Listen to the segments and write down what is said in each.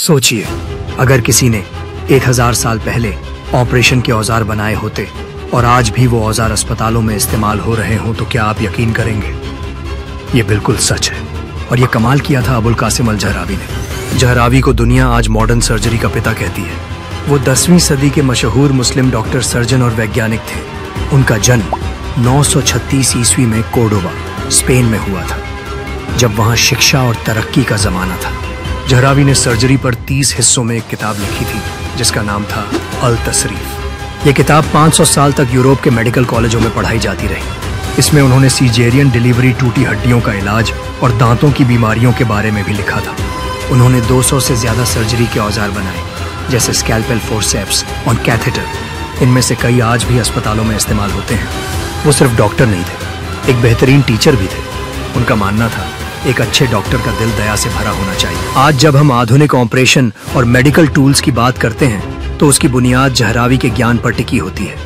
सोचिए, अगर किसी ने 1000 साल पहले ऑपरेशन के औजार बनाए होते और आज भी वो औजार अस्पतालों में इस्तेमाल हो रहे हों तो क्या आप यकीन करेंगे? ये बिल्कुल सच है और ये कमाल किया था अबुल कासिम अल जहरावी ने। जहरावी को दुनिया आज मॉडर्न सर्जरी का पिता कहती है। वो 10वीं सदी के मशहूर मुस्लिम डॉक्टर, सर्जन और वैज्ञानिक थे। उनका जन्म 936 ईस्वी में कोर्डोबा, स्पेन में हुआ था, जब वहाँ शिक्षा और तरक्की का जमाना था। जहरावी ने सर्जरी पर 30 हिस्सों में एक किताब लिखी थी जिसका नाम था अल तसरीफ। ये किताब 500 साल तक यूरोप के मेडिकल कॉलेजों में पढ़ाई जाती रही। इसमें उन्होंने सीजेरियन डिलीवरी, टूटी हड्डियों का इलाज और दांतों की बीमारियों के बारे में भी लिखा था। उन्होंने 200 से ज्यादा सर्जरी के औजार बनाए, जैसे स्कैल्पेल, फोर्सेप्स और कैथेटर। इनमें से कई आज भी अस्पतालों में इस्तेमाल होते हैं। वो सिर्फ डॉक्टर नहीं थे, एक बेहतरीन टीचर भी थे। उनका मानना था एक अच्छे डॉक्टर का दिल दया से भरा होना चाहिए। आज जब हम आधुनिक ऑपरेशन और मेडिकल टूल्स की बात करते हैं तो उसकी बुनियाद जहरावी के ज्ञान पर टिकी होती है।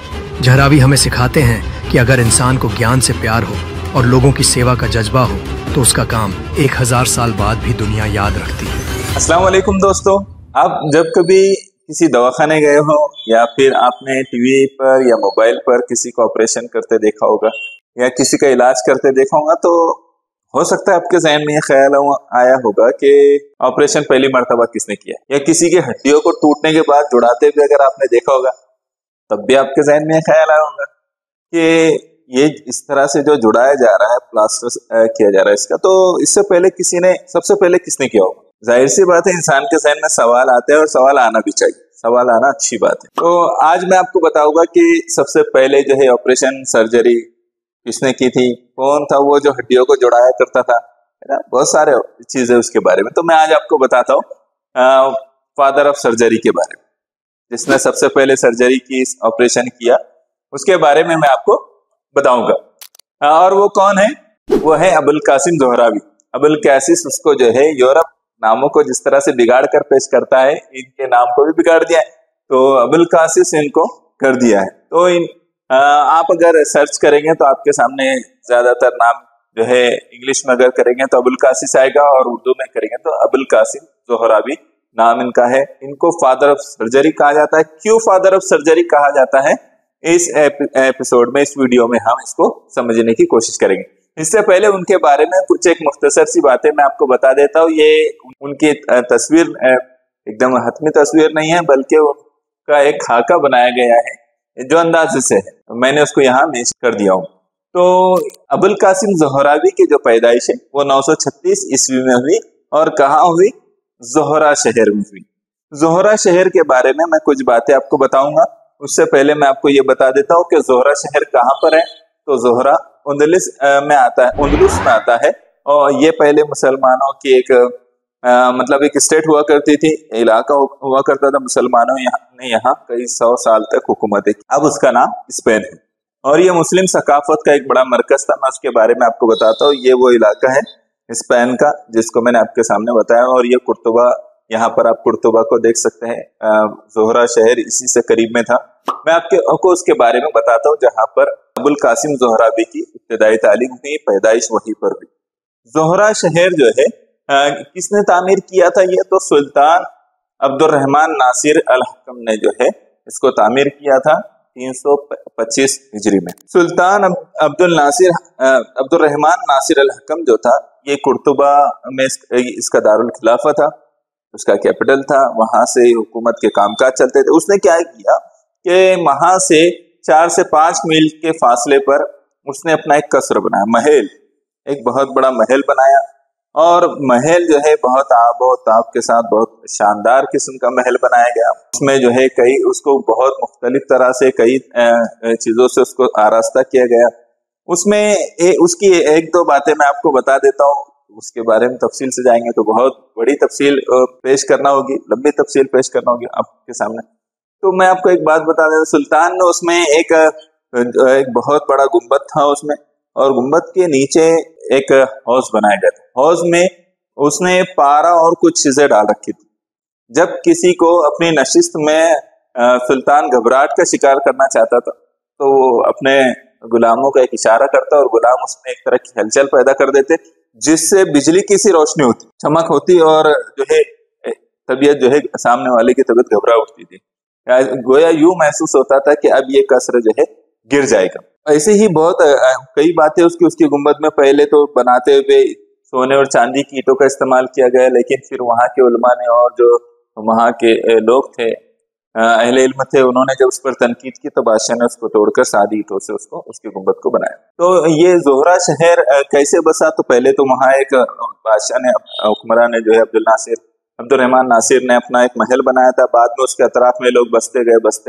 जहरावी हमें सिखाते हैं कि अगर इंसान को ज्ञान से प्यार हो और लोगों की सेवा का जज्बा हो तो उसका काम 1000 साल बाद भी दुनिया याद रखती है। अस्सलाम वालेकुम दोस्तों, आप जब कभी किसी दवाखाने गए हो या फिर आपने टीवी पर या मोबाइल पर किसी को ऑपरेशन करते देखा होगा या किसी का इलाज करते देखा होगा तो हो सकता है आपके जहन में ये ख्याल आया होगा कि ऑपरेशन पहली मर्तबा किसने किया, या किसी की हड्डियों को टूटने के बाद जुड़ाते हुए अगर आपने देखा होगा तब भी आपके जहन में ख्याल आया होगा कि ये इस तरह से जो जुड़ाया जा रहा है, प्लास्टर किया जा रहा है इसका, तो इससे पहले सबसे पहले किसने किया होगा? जाहिर सी बात है, इंसान के जहन में सवाल आते हैं और सवाल आना भी चाहिए। सवाल आना अच्छी बात है। तो आज मैं आपको बताऊंगा कि सबसे पहले जो है ऑपरेशन सर्जरी किसने की थी, कौन था वो जो हड्डियों को जुड़ाया करता था, है ना, बहुत सारे चीजें उसके बारे में। तो मैं आज आपको बताता हूँ फादर ऑफ सर्जरी के बारे में, जिसने सबसे पहले सर्जरी की, ऑपरेशन किया, उसके बारे में मैं आपको बताऊंगा। और वो कौन है? वो है अबुल कासिम ज़ोहरावी। अबुल कासिस, उसको जो है यूरोप नामों को जिस तरह से बिगाड़ कर पेश करता है, इनके नाम को भी बिगाड़ दिया है, तो अबुल कासिस इनको कर दिया है। तो आप अगर सर्च करेंगे तो आपके सामने ज्यादातर नाम जो है इंग्लिश में अगर करेंगे तो अबुल कासिस आएगा और उर्दू में करेंगे तो अबुल कासिम ज़ोहरावी नाम इनका है। इनको फादर ऑफ सर्जरी कहा जाता है। क्यों फादर ऑफ सर्जरी कहा जाता है, इस एपिसोड में, इस वीडियो में हम इसको समझने की कोशिश करेंगे। इससे पहले उनके बारे में कुछ एक मुख्तसर सी बातें मैं आपको बता देता हूँ। ये उनकी तस्वीर एकदम हतमी तस्वीर नहीं है, बल्कि उनका एक खाका बनाया गया है जो अंदाजे से है, मैंने उसको यहाँ मेंशन कर दिया हूँ। तो अबुल कासिम ज़ोहरावी की जो पैदाइश है वो 936 ईस्वी में हुई और कहाँ हुई? ज़ोहरा शहर में हुई। ज़ोहरा शहर के बारे में मैं कुछ बातें आपको बताऊंगा। उससे पहले मैं आपको ये बता देता हूँ कि ज़ोहरा शहर कहाँ पर है। तो ज़ोहरा उंदुलुस में आता है और ये पहले मुसलमानों की एक मतलब एक स्टेट हुआ करती थी, इलाका हुआ करता था। मुसलमानों ने यहाँ कई 100 साल तक हुकूमत की। अब उसका नाम स्पेन है और ये मुस्लिम सकाफत का एक बड़ा मरकज था। मैं उसके बारे में आपको बताता हूँ। ये वो इलाका है स्पेन का जिसको मैंने आपके सामने बताया, और ये कुर्तुबा, यहाँ पर आप कुर्तुबा को देख सकते हैं। ज़ोहरा शहर इसी से करीब में था। मैं आपको उसके बारे में बताता हूँ जहाँ पर अबुल कासिम ज़ोहरावी की इब्तिदाई तालीम हुई, पैदाइश वहीं पर हुई। ज़ोहरा शहर जो है किसने तामीर किया था? ये तो सुल्तान अब्दुर्रहमान नासिर अल हकम ने जो है इसको तामीर किया था 325 हिजरी में। सुल्तान अब्दुर्रहमान नासिर अल हकम जो था, ये कुर्तुबा में इसका दारुल खिलाफा था, उसका कैपिटल था। वहां से हुकूमत के कामकाज चलते थे। उसने क्या किया कि वहां से 4 से 5 मील के फासले पर उसने अपना एक कसर बनाया, महल, एक बहुत बड़ा महल बनाया। और महल जो है बहुत ताब के साथ बहुत शानदार किस्म का महल बनाया गया। उसमें जो है उसको बहुत मुख्तलिफ तरह से कई चीजों से उसको आरास्ता किया गया। उसमें उसकी एक दो बातें मैं आपको बता देता हूँ। उसके बारे में तफसील से जाएंगे तो बहुत बड़ी तफसील पेश करना होगी, लंबी तफसील पेश करना होगी आपके सामने। तो मैं आपको एक बात बता देता, सुल्तान ने उसमें एक बहुत बड़ा गुम्बद था उसमें, और गुम्बद के नीचे एक हौज बनाया गया था। हौज में उसने पारा और कुछ चीजें डाल रखी थी। जब किसी को अपनी नशिस्त में सुल्तान घबराहट का शिकार करना चाहता था तो वो अपने गुलामों का एक इशारा करता और गुलाम उसमें एक तरह की हलचल पैदा कर देते, जिससे बिजली की सी रोशनी होती, चमक होती, और जो है तबीयत जो है, सामने वाले की तबीयत घबरा उठती थी, गोया यूं महसूस होता था कि अब ये कसर जो है गिर जाएगा। ऐसे ही बहुत कई बातें उसकी गुंबद में पहले तो बनाते हुए सोने और चांदी की ईंटों का इस्तेमाल किया गया, लेकिन फिर वहां के उलमा ने और जो वहां के लोग थे, अहले इल्म थे, उन्होंने जब उस पर तनकीद की तो बादशाह ने उसको तोड़कर सादी ईंटों से उसकी गुंबद को बनाया। तो ये जोहरा शहर कैसे बसा, तो पहले तो वहां एक बादशाह ने, हुक्मरान ने जो है अब्दुर्रहमान नासिर ने अपना एक महल बनाया था। बाद में उसके अतराफ में लोग बसते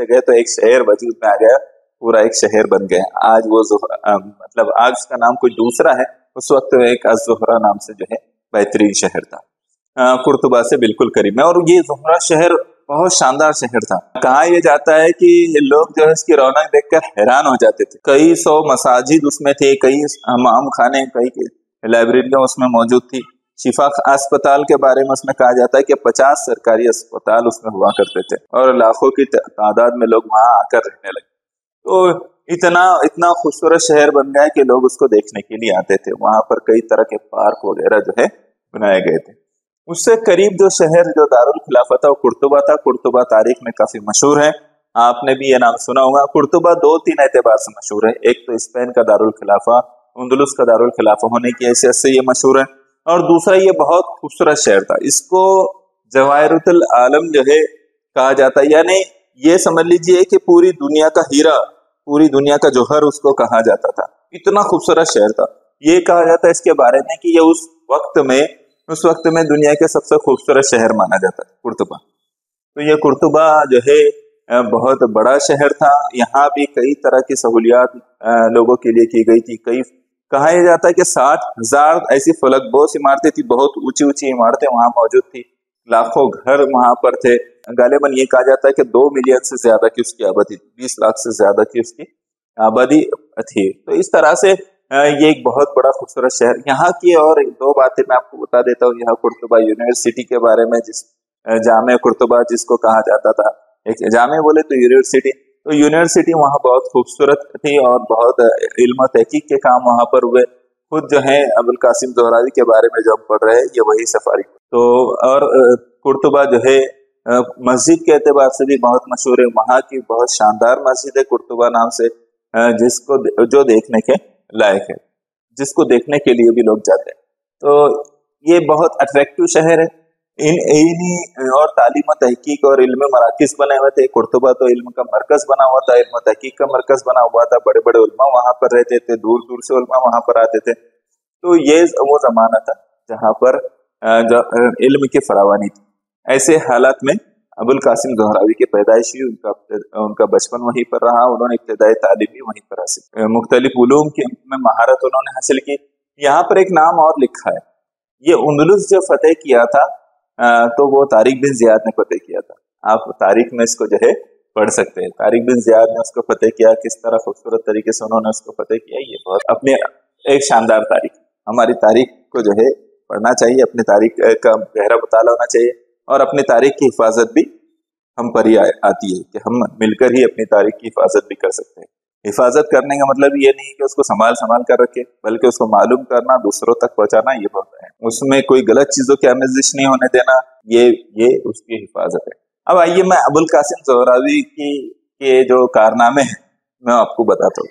गए तो एक शहर वजूद में आ गया, पूरा एक शहर बन गया। आज वो मतलब आज उसका नाम कुछ दूसरा है, उस वक्त एक अज़-ज़ोहरा नाम से जो है बेहतरीन शहर था, कुर्तुबा से बिल्कुल करीब में। और ये ज़ोहरा शहर बहुत शानदार शहर था। कहा यह जाता है कि लोग जो है इसकी रौनक देखकर हैरान हो जाते थे। कई सौ मसाजिद उसमें थे, कई हमाम खाने, कई लाइब्रेरियां उसमें मौजूद थी। शिफा अस्पताल के बारे में उसमें कहा जाता है कि 50 सरकारी अस्पताल उसमें हुआ करते थे और लाखों की तादाद में लोग वहां आकर रहने लगे। तो इतना खूबसूरत शहर बन गया कि लोग उसको देखने के लिए आते थे। वहां पर कई तरह के पार्क वगैरह जो है बनाए गए थे। उससे करीब जो शहर जो दारुल खिलाफत था वो कुर्तुबा था। कुर्तुबा तारीख में काफी मशहूर है, आपने भी ये नाम सुना होगा। कुर्तुबा 2-3 एतबार से मशहूर है। एक तो स्पेन का दारुल खिलाफा, उंदुलुस का दारुल खिलाफा होने की हैसियत से ये मशहूर है, और दूसरा ये बहुत खूबसूरत शहर था। इसको जवाहिरुल आलम जो है कहा जाता है, यानी ये समझ लीजिए कि पूरी दुनिया का हीरा, पूरी दुनिया का जौहर उसको कहा जाता था। इतना खूबसूरत शहर था। ये कहा जाता है इसके बारे में कि ये उस वक्त में दुनिया के सबसे खूबसूरत शहर माना जाता है कुर्तुबा। तो ये कुर्तुबा जो है बहुत बड़ा शहर था। यहाँ भी कई तरह की सहूलियात लोगों के लिए की गई थी। कहा यह जाता है कि 60,000 ऐसी फलकबोस इमारतें थी, बहुत ऊंची ऊंची इमारतें वहां मौजूद थी। लाखों घर वहां पर थे। गालिबन ये कहा जाता है कि 2 मिलियन से ज्यादा की उसकी आबादी, 20 लाख से ज्यादा की उसकी आबादी थी। तो इस तरह से ये एक बहुत बड़ा खूबसूरत शहर। यहाँ की और 2 बातें मैं आपको बता देता हूँ। यहाँ कुर्तुबा यूनिवर्सिटी के बारे में, जिस जामे कुर्तुबा जिसको कहा जाता था, एक जामे बोले तो यूनिवर्सिटी, तो यूनिवर्सिटी वहाँ बहुत खूबसूरत थी और बहुत इल्म तहकीक के काम वहाँ पर हुए। खुद जो है अबुल कासिम ज़ोहरावी के बारे में जो हम पढ़ रहे हैं ये वही सफारी। तो और कुर्तुबा जो है मस्जिद के एतबार से भी बहुत मशहूर है। वहाँ की बहुत शानदार मस्जिद है कुर्तुबा नाम से, जिसको जो देखने के लायक है, जिसको देखने के लिए भी लोग जाते हैं। तो ये बहुत अट्रैक्टिव शहर है। इन और तालीम तहकीक और इल्म मराकिज बने हुए थे। कुर्तुबा तो इल्म का मरकज बना हुआ था, इल्म तहकीक का मरकज बना हुआ था। बड़े बड़े उलमा वहां पर रहते थे, दूर दूर से उलमा वहां पर आते थे। तो ये वो जमाना था जहाँ पर इल्म की फरावानी थी। ऐसे हालात में अबुल कासिम ज़ोहरावी की पैदाइश हुई, उनका बचपन वहीं पर रहा। उन्होंने इब्तिदाई तालीम भी वहीं पर हासिल, मुख्तलिफ उलूम की में महारत उन्होंने हासिल की। यहाँ पर एक नाम और लिखा है, ये उंदुलुस जो फतेह किया था तो वो तारिक बिन ज़ियाद ने फतेह किया था। आप तारीख में इसको जो है पढ़ सकते हैं। तारिक बिन ज़ियाद ने उसको फतेह किया, किस तरह खूबसूरत तरीके से उन्होंने उसको फतेह किया। ये बहुत अपने एक शानदार तारीख। हमारी तारीख को जो है पढ़ना चाहिए, अपनी तारीख का गहरा मुताला होना चाहिए, और अपनी तारीख की हिफाजत भी हम पर ही आती है कि हम मिलकर ही अपनी तारीख की हिफाजत भी कर सकते हैं। हिफाजत करने का मतलब ये नहीं कि उसको संभाल कर रखे, बल्कि उसको मालूम करना, दूसरों तक पहुंचाना, ये बहुत है। उसमें कोई गलत चीजों की आमेजिश नहीं होने देना, ये उसकी हिफाजत है। अब आइए मैं अबुल कासिम ज़ोहरावी के जो कारनामे हैं मैं आपको बताता हूँ।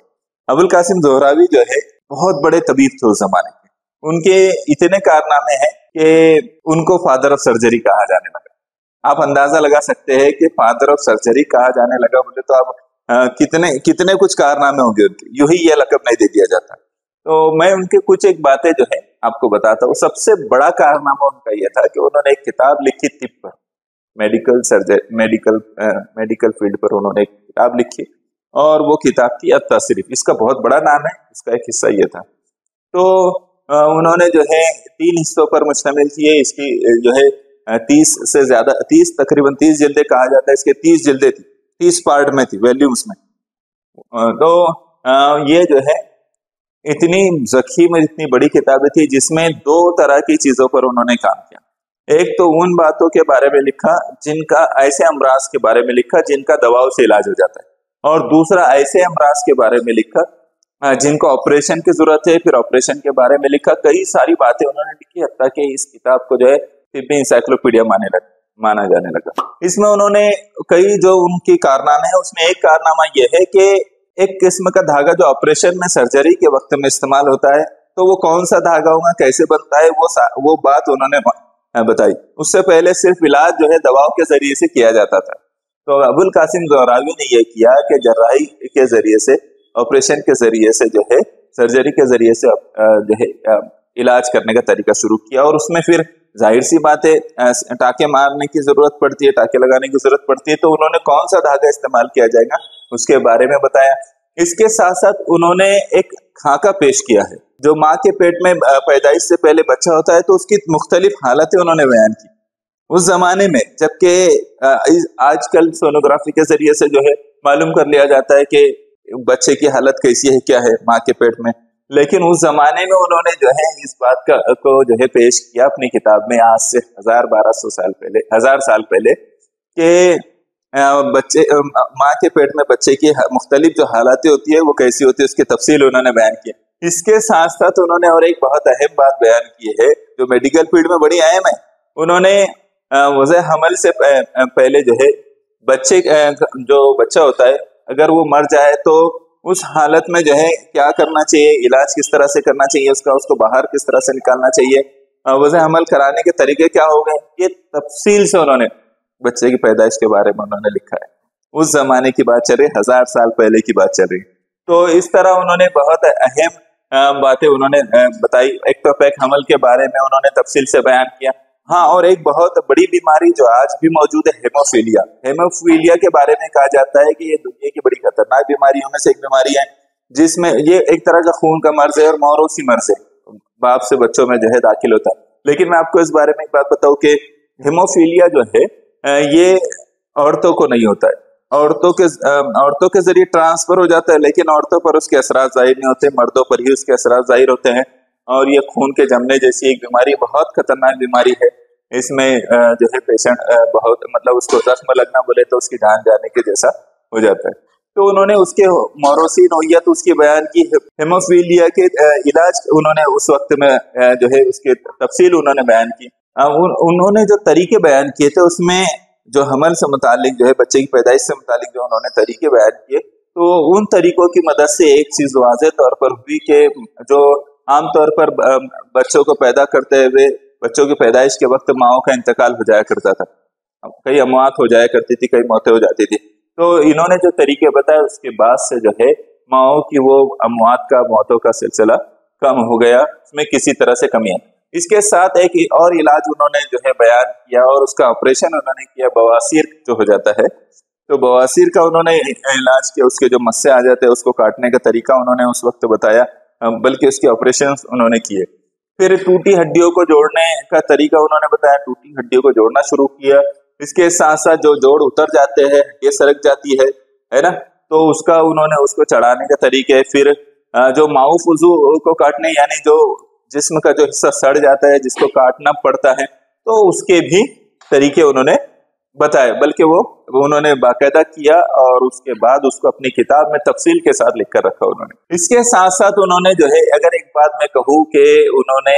अबुल कासिम ज़ोहरावी जो है बहुत बड़े तबीब थे उस जमाने के। उनके इतने कारनामे हैं कि उनको फादर ऑफ सर्जरी कहा जाने लगा। आप अंदाजा लगा सकते हैं कि फादर ऑफ सर्जरी कहा जाने लगा बोले तो आप कितने कुछ कारनामे होंगे उनके, यूं ही ये लक़ब नहीं दे दिया जाता। तो मैं उनके कुछ एक बातें जो है आपको बताता हूँ। सबसे बड़ा कारनामा उनका यह था कि उन्होंने एक किताब लिखी तिब पर, मेडिकल फील्ड पर उन्होंने एक किताब लिखी, और वो किताब थी अत-तशरीफ। इसका बहुत बड़ा नाम है, इसका एक हिस्सा ये था। तो उन्होंने जो है 3 हिस्सों पर मुश्तमिल थी। इसकी जो है 30 तकरीबन 30 जिल्दें कहा जाता है। इसके 30 जिल्दें थी, 30 पार्ट में थी, वॉल्यूम्स में। तो ये जो है इतनी ज़ख़ीम, इतनी बड़ी किताबें थी जिसमें 2 तरह की चीजों पर उन्होंने काम किया। एक तो उन बातों के बारे में लिखा जिनका, ऐसे अमराज के बारे में लिखा जिनका दवाओं से इलाज हो जाता है, और दूसरा ऐसे अमराज के बारे में लिखा जिनको ऑपरेशन की जरूरत है, फिर ऑपरेशन के बारे में लिखा। कई सारी बातें उन्होंने लिखी, हत्ता कि इस किताब को जो है तिब्बी इंसाइक्लोपीडिया माने लगा। माना जाने लगा। इसमें उन्होंने कई जो उनकी कारनामे है, उसमें एक कारनामा यह है कि एक किस्म का धागा जो ऑपरेशन में सर्जरी के वक्त में इस्तेमाल होता है, तो वो कौन सा धागा होगा, कैसे बनता है, वो बात उन्होंने बताई। उससे पहले सिर्फ इलाज जो है दवाओं के जरिए से किया जाता था। तो अबुल कासिम ज़हरावी ने यह किया कि जर्राही के जरिए से, ऑपरेशन के जरिए से जो है, सर्जरी के जरिए से जो है इलाज करने का तरीका शुरू किया। और उसमें फिर जाहिर सी बात है टाँके मारने की जरूरत पड़ती है, टाँके लगाने की जरूरत पड़ती है, तो उन्होंने कौन सा धागा इस्तेमाल किया जाएगा उसके बारे में बताया। इसके साथ साथ उन्होंने एक खाका पेश किया है। जो माँ के पेट में पैदाइश से पहले बच्चा होता है तो उसकी मुख्तलिफ हालतें उन्होंने बयान की उस जमाने में, जबकि आजकल सोनोग्राफी के जरिए से जो है मालूम कर लिया जाता है कि बच्चे की हालत कैसी है, क्या है माँ के पेट में। लेकिन उस जमाने में उन्होंने जो है इस बात को जो है पेश किया अपनी किताब में, आज से 1000-1200 साल पहले, 1000 साल पहले, कि बच्चे माँ के पेट में बच्चे की मुख्तलिफ जो हालातें होती है वो कैसी होती है, उसकी तफसील उन्होंने बयान की। इसके साथ साथ उन्होंने और एक बहुत अहम बात बयान की है जो मेडिकल फील्ड में बड़ी अहम है। उन्होंने वज़े हमल से पहले जो है जो बच्चा होता है अगर वो मर जाए तो उस हालत में जो है क्या करना चाहिए, इलाज किस तरह से करना चाहिए, उसको बाहर किस तरह से निकालना चाहिए, वज़े हमल कराने के तरीके क्या हो गए, ये तफसील से उन्होंने बच्चे की पैदाइश के बारे में उन्होंने लिखा है। उस जमाने की बात चल रही, 1000 साल पहले की बात चल रही। तो इस तरह उन्होंने बहुत अहम बातें उन्होंने बताई। एक्टोपिक हमल के बारे में उन्होंने तफसील से बयान किया। हाँ, और एक बहुत बड़ी बीमारी जो आज भी मौजूद है, हेमोफीलिया। हेमोफीलिया के बारे में कहा जाता है कि ये दुनिया की बड़ी खतरनाक बीमारियों में से एक बीमारी है, जिसमें ये एक तरह का खून का मर्ज है और मौरूसी मर्ज है, बाप से बच्चों में जो है दाखिल होता है। लेकिन मैं आपको इस बारे में एक बात बताऊं कि हेमोफीलिया जो है ये औरतों को नहीं होता है, औरतों के जरिए ट्रांसफर हो जाता है, लेकिन औरतों पर उसके असरात जाहिर नहीं होते, मर्दों पर ही उसके असरात जाहिर होते हैं। और ये खून के जमने जैसी एक बीमारी, बहुत खतरनाक बीमारी है। इसमें जो है पेशेंट बहुत मतलब उसको जख्म लगना बोले तो उसकी जान जाने के जैसा हो जाता है। तो उन्होंने उसके मौरूसी नौइयत उसकी बयान की। हेमोफीलिया के इलाज उन्होंने उस वक्त में जो है उसके तफसील उन्होंने बयान की। उन्होंने जो तरीके बयान किए थे उसमें जो हमल से मुतालिक जो है, बच्चे की पैदाइश से मुतालिक जो उन्होंने तरीके बयान किए, तो उन तरीकों की मदद से एक चीज वाज़ेह तौर पर हुई कि जो आमतौर पर बच्चों को पैदा करते हुए बच्चों की पैदाइश के वक्त माओं का इंतकाल हो जाया करता था, कई अमवात हो जाया करती थी, कई मौतें हो जाती थी। तो इन्होंने जो तरीके बताए उसके बाद से जो है माओं की वो अमवात का, मौतों का सिलसिला कम हो गया, उसमें किसी तरह से कमी है। इसके साथ एक और इलाज उन्होंने जो है बयान किया और उसका ऑपरेशन उन्होंने किया, बवासीर जो हो जाता है, तो बवासीर का उन्होंने इलाज किया। उसके जो मस्से आ जाते हैं उसको काटने का तरीका उन्होंने उस वक्त बताया, बल्कि उसके ऑपरेशन उन्होंने किए। फिर टूटी हड्डियों को जोड़ने का तरीका उन्होंने बताया, टूटी हड्डियों को जोड़ना शुरू किया। इसके साथ साथ जो जोड़ उतर जाते हैं, ये सरक जाती है ना, तो उसको चढ़ाने का तरीके। फिर जो माऊ फुजू को काटने, यानी जो जिस्म का जो हिस्सा सड़ जाता है जिसको काटना पड़ता है, तो उसके भी तरीके उन्होंने बताए, बल्कि वो उन्होंने बाकायदा किया और उसके बाद उसको अपनी किताब में तफसील के साथ लिख कर रखा उन्होंने। इसके साथ साथ उन्होंने जो है, अगर एक बात मैं कहूँ कि उन्होंने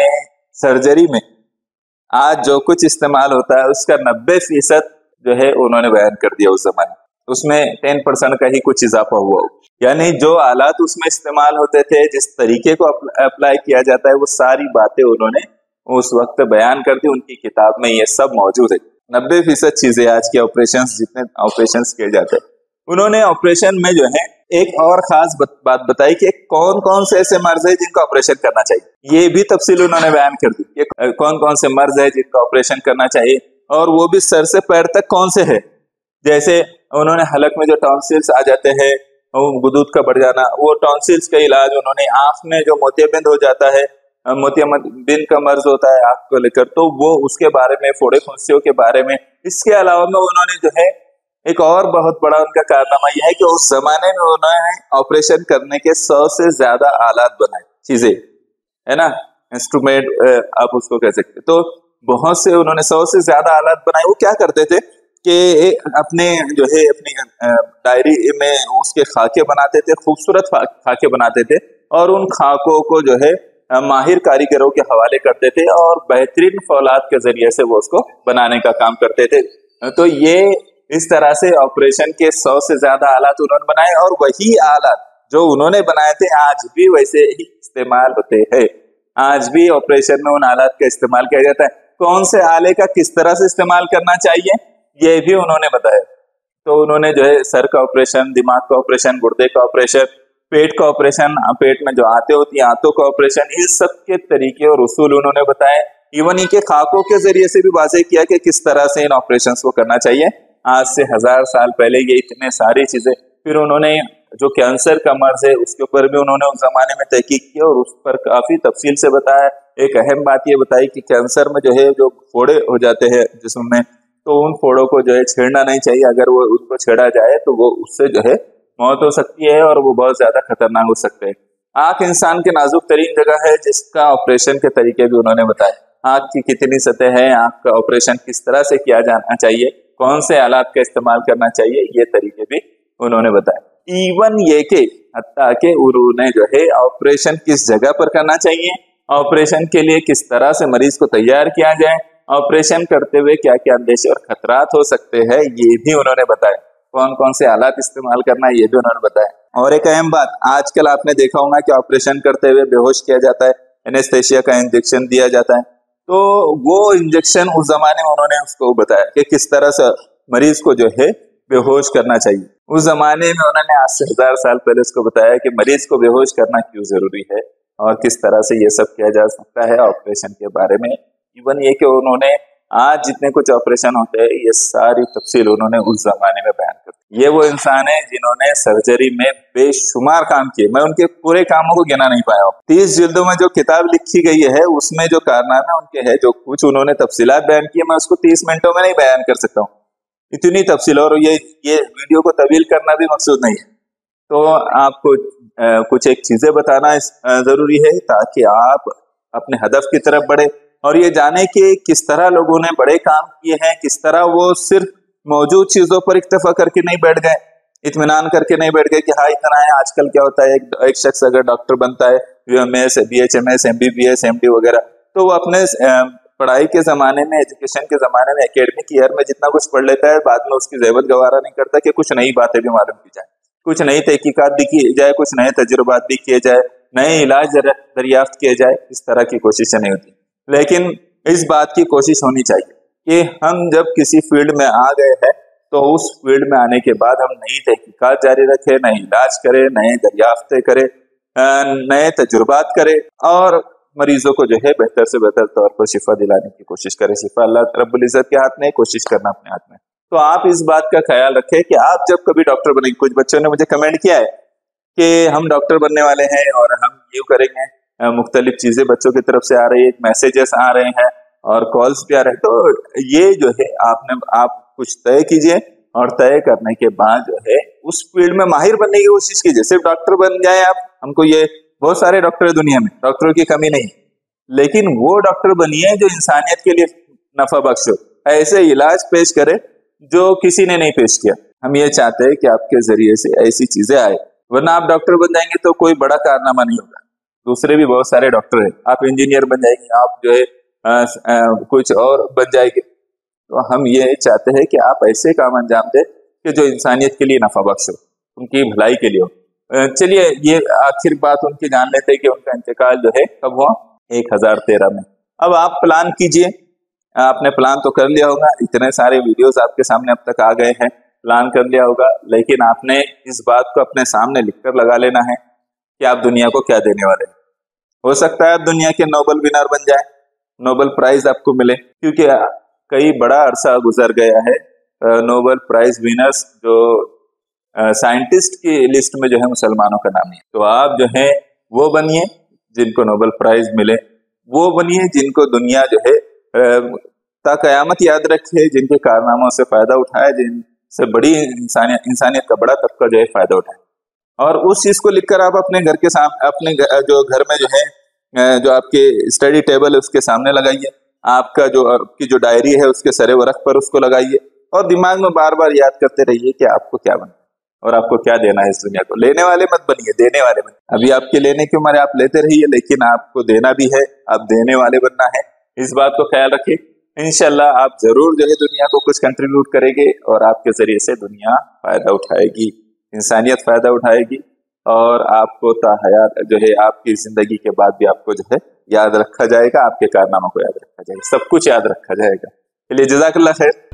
सर्जरी में आज जो कुछ इस्तेमाल होता है उसका 90% जो है उन्होंने बयान कर दिया उस जमाने, उसमें 10% का ही कुछ इजाफा हुआ हो। यानी जो आलात उसमें इस्तेमाल होते थे, जिस तरीके को अप्लाई किया जाता है, वो सारी बातें उन्होंने उस वक्त बयान कर दी। उनकी किताब में ये सब मौजूद है। 90% चीजें आज के ऑपरेशंस, जितने ऑपरेशंस किए जाते हैं, उन्होंने ऑपरेशन में जो है एक और खास बात बताई कि कौन कौन से ऐसे मर्ज है जिनका ऑपरेशन करना चाहिए। ये भी तफसील उन्होंने बयान कर दी कि कौन कौन से मर्ज है जिनका ऑपरेशन करना चाहिए, और वो भी सर से पैर तक कौन से है। जैसे उन्होंने हलक में जो टॉन्सिल्स आ जाते हैं, गुदूद का बढ़ जाना, वो टॉन्सिल्स का इलाज उन्होंने, आंख में जो मोतियाबिंद हो जाता है, मोतियाबिंद का मर्ज होता है आंख को लेकर, तो वो उसके बारे में, फोड़े फुंसियों के बारे में। इसके अलावा में उन्होंने जो है एक और बहुत बड़ा उनका कारनामा यह है कि उस जमाने में उन्होंने ऑपरेशन करने के 100 से ज्यादा आलात बनाए, चीजें, है ना, इंस्ट्रूमेंट आप उसको कह सकते। तो बहुत से उन्होंने 100 से ज्यादा आलात बनाए। वो क्या करते थे कि अपने जो है अपनी डायरी में उसके खाके बनाते थे, खूबसूरत खाके बनाते थे, और उन खाकों को जो है माहिर कारीगरों के हवाले करते थे और बेहतरीन फौलाद के जरिए से वो उसको बनाने का काम करते थे। तो ये इस तरह से ऑपरेशन के 100 से ज्यादा आलात उन्होंने बनाए और वही आलात जो उन्होंने बनाए थे आज भी वैसे ही इस्तेमाल होते हैं। आज भी ऑपरेशन में उन आलात का इस्तेमाल किया जाता है। कौन से आले का किस तरह से इस्तेमाल करना चाहिए ये भी उन्होंने बताया। तो उन्होंने जो है सर का ऑपरेशन, दिमाग का ऑपरेशन, गुर्दे का ऑपरेशन, पेट का ऑपरेशन, पेट में जो आंतें होती हैं आंतों का ऑपरेशन, इन सब के तरीके और उसूल उन्होंने बताए। इवन इनके खाकों के जरिए से भी वाज़ेह किया कि किस तरह से इन ऑपरेशंस को करना चाहिए। आज से 1000 साल पहले ये इतने सारी चीजें। फिर उन्होंने जो कैंसर का मर्ज है उसके ऊपर भी उन्होंने उस जमाने में तहकीक की और उस पर काफी तफसील से बताया। एक अहम बात ये बताई कि कैंसर में जो है जो फोड़े हो जाते हैं जिस्म में, तो उन फोड़ों को जो है छेड़ना नहीं चाहिए। अगर वो उनको छेड़ा जाए तो वो उससे जो है मौत हो सकती है और वो बहुत ज्यादा खतरनाक हो सकते हैं। आंख इंसान के नाजुक तरीन जगह है जिसका ऑपरेशन के तरीके भी उन्होंने बताए। आंख की कितनी सतह है, आंख का ऑपरेशन किस तरह से किया जाना चाहिए, कौन से आलात का इस्तेमाल करना चाहिए, ये तरीके भी उन्होंने बताए। इवन ये के हत्ता के उन्होंने जो है ऑपरेशन किस जगह पर करना चाहिए, ऑपरेशन के लिए किस तरह से मरीज को तैयार किया जाए, ऑपरेशन करते हुए क्या क्या अंदेशे और खतरात हो सकते हैं, ये भी उन्होंने बताया। कौन कौन से आलात इस्तेमाल करना है ये भी उन्होंने बताया। और एक अहम बात, आजकल आपने देखा होगा कि ऑपरेशन करते हुए बेहोश किया जाता है, एनेस्थेशिया का इंजेक्शन दिया जाता है। तो वो इंजेक्शन उस जमाने में उन्होंने उसको बताया कि किस तरह से मरीज को जो है बेहोश करना चाहिए। उस जमाने में उन्होंने आज से 1000 साल पहले उसको बताया कि मरीज को बेहोश करना क्यों जरूरी है और किस तरह से ये सब किया जा सकता है ऑपरेशन के बारे में। इवन ये कि उन्होंने आज जितने कुछ ऑपरेशन होते हैं ये सारी तफसील उन्होंने उस जमाने में बयान कर दी। ये वो इंसान है जिन्होंने सर्जरी में बेशुमार काम किए। मैं उनके पूरे कामों को गिना नहीं पाया। 30 जिल्दों में जो किताब लिखी गई है उसमें जो कारनामे उनके हैं, जो कुछ उन्होंने तफसीलात बयान किए, मैं उसको 30 मिनटों में नहीं बयान कर सकता हूँ, इतनी तफसील। और ये वीडियो को तवील करना भी मकसूद नहीं है। तो आपको कुछ एक चीजें बताना जरूरी है ताकि आप अपने हदफ की तरफ बढ़े और ये जाने कि किस तरह लोगों ने बड़े काम किए हैं, किस तरह वो सिर्फ मौजूद चीजों पर इक्तफा करके नहीं बैठ गए, इत्मीनान करके नहीं बैठ गए कि हाँ इतना है। आजकल क्या होता है, एक शख्स अगर डॉक्टर बनता है, UMS, BHMS, MBBS, MD वगैरह, तो वो अपने पढ़ाई के जमाने में, एजुकेशन के जमाने में, एकेडमिक ईयर में जितना कुछ पढ़ लेता है, बाद में उसकी ज़हमत गवारा नहीं करता कि कुछ नई बातें भी मालूम की जाए, कुछ नई तहकीकात भी की जाए, कुछ नए तजुर्बात भी किए जाए, नए इलाज दरियाफ्त किए जाए। इस तरह की कोशिशें नहीं होती। लेकिन इस बात की कोशिश होनी चाहिए कि हम जब किसी फील्ड में आ गए हैं तो उस फील्ड में आने के बाद हम नई तहकीकात जारी रखें, नए इलाज करें, नए दरियाफ्तें करें, नए तजुर्बात करें और मरीजों को जो है बेहतर से बेहतर तौर पर शिफा दिलाने की कोशिश करें। शिफा अल्लाह रब्बुल इज्जत के हाथ में, कोशिश करना अपने हाथ में। तो आप इस बात का ख्याल रखें कि आप जब कभी डॉक्टर बनेंगे, कुछ बच्चों ने मुझे कमेंट किया है कि हम डॉक्टर बनने वाले हैं और हम ये करेंगे, मुख्तलिफ चीजें बच्चों की तरफ से आ रही है, मैसेजेस आ रहे हैं और कॉल्स भी आ रहे हैं। तो ये जो है आप कुछ तय कीजिए और तय करने के बाद जो है उस फील्ड में माहिर बनने की कोशिश कीजिए। सिर्फ डॉक्टर बन जाए आप, हमको ये बहुत सारे डॉक्टर दुनिया में, डॉक्टरों की कमी नहीं, लेकिन वो डॉक्टर बनिए जो इंसानियत के लिए नफा बख्श हो, ऐसे इलाज पेश करे जो किसी ने नहीं पेश किया। हम ये चाहते हैं कि आपके जरिए से ऐसी चीजें आए, वरना आप डॉक्टर बन जाएंगे तो कोई बड़ा कारनामा नहीं होगा। दूसरे भी बहुत सारे डॉक्टर हैं, आप इंजीनियर बन जाएंगे, आप जो है कुछ और बन जाएंगे। तो हम ये चाहते हैं कि आप ऐसे काम अंजाम दें कि जो इंसानियत के लिए नफा बख्श हो, उनकी भलाई के लिए हो। चलिए ये आखिर बात उनकी जान लेते हैं कि उनका इंतकाल जो है कब हुआ, 1013 में। अब आप प्लान कीजिए, आपने प्लान तो कर लिया होगा, इतने सारे वीडियोस आपके सामने अब तक आ गए हैं, प्लान कर लिया होगा, लेकिन आपने इस बात को अपने सामने लिखकर लगा लेना है कि आप दुनिया को क्या देने वाले हैं। हो सकता है आप दुनिया के नोबेल विनर बन जाए, नोबेल प्राइज आपको मिले, क्योंकि कई बड़ा अरसा गुजर गया है नोबेल प्राइज विनर्स जो साइंटिस्ट की लिस्ट में जो है मुसलमानों का नाम नहीं। तो आप जो है वो बनिए जिनको नोबेल प्राइज मिले, वो बनिए जिनको दुनिया जो है ता कयामत याद रखे, जिनके कारनामों से फायदा उठाए, जिनसे बड़ी इंसानियत का बड़ा तबका जो है फायदा उठाए। और उस चीज को लिखकर आप अपने घर के सामने, अपने जो घर में जो है, जो आपके स्टडी टेबल है उसके सामने लगाइए, आपकी जो डायरी है उसके सरे वरख पर उसको लगाइए और दिमाग में बार बार याद करते रहिए कि आपको क्या बनना है और आपको क्या देना है इस दुनिया को। लेने वाले मत बनिए, देने वाले बनिए। अभी आपके लेने की उम्र है, आप लेते रहिए, लेकिन आपको देना भी है, आप देने वाले बनना है। इस बात को ख्याल रखिए। इंशाल्लाह आप जरूर जो है दुनिया को कुछ कंट्रीब्यूट करेंगे और आपके जरिए से दुनिया फायदा उठाएगी, इंसानियत फायदा उठाएगी और आपको ताहयात जो है आपकी जिंदगी के बाद भी आपको जो है याद रखा जाएगा, आपके कारनामों को याद रखा जाएगा, सब कुछ याद रखा जाएगा। चलिए, जज़ाकल्लाह खैर।